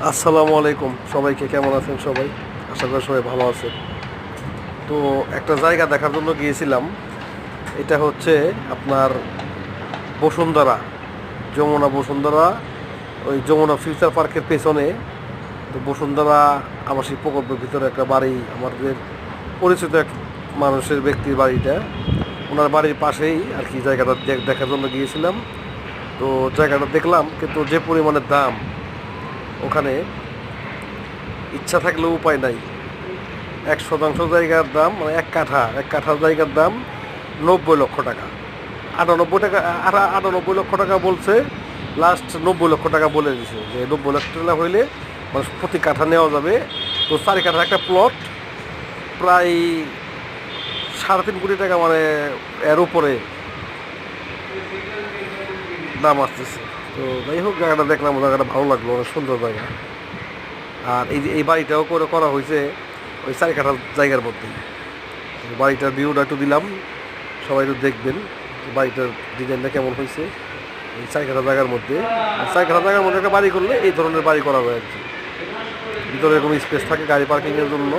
আসসালামু আলাইকুম সবাইকে, কেমন আছেন সবাই? আশা করি সবাই ভালো আছেন। তো একটা জায়গা দেখার জন্য গিয়েছিলাম। এটা হচ্ছে আপনার বসুন্ধরা, যমুনা বসুন্ধরা, ওই যমুনা ফিউচার পার্কের পেছনে। তো বসুন্ধরা আবাসিক প্রকল্পের ভিতরে একটা বাড়ি, আমাদের পরিচিত এক মানুষের ব্যক্তির বাড়িটা। ওনার বাড়ির পাশেই আর কি জায়গাটা দেখার জন্য গিয়েছিলাম। তো জায়গাটা দেখলাম, কিন্তু যে পরিমাণে দাম ওখানে, ইচ্ছা থাকলেও উপায় নাই। 1 শতাংশ জায়গার দাম, মানে এক কাঠা জায়গার দাম 90 লক্ষ টাকা। 98 টাকা, 98 লক্ষ টাকা বলছে। লাস্ট 90 লক্ষ টাকা বলে দিছে যে 90 লক্ষ টাকা হইলে মানে প্রতি কাঠা নেওয়া যাবে। তো 4 কাঠার একটা প্লট, প্রায় 3.5 কোটি টাকা, মানে এর উপরে দাম আসতেছে। তো যাই হোক, জায়গাটা দেখলাম, জায়গাটা ভালো লাগলো, অনেক সুন্দর জায়গা। আর এই যে এই বাড়িটাও করে করা হয়েছে ওই 4 কাঠা জায়গার মধ্যেই। বাড়িটার ভিউটা একটু দিলাম, সবাই একটু দেখবেন বাড়িটার ডিজাইনটা কেমন হয়েছে। এই 4 কাঠা জায়গার মধ্যে, 4 কাঠা জায়গার মধ্যে একটা বাড়ি করলে এই ধরনের বাড়ি করা যায় আর কি। ভিতরে এরকম স্পেস থাকে গাড়ি পার্কিংয়ের জন্য।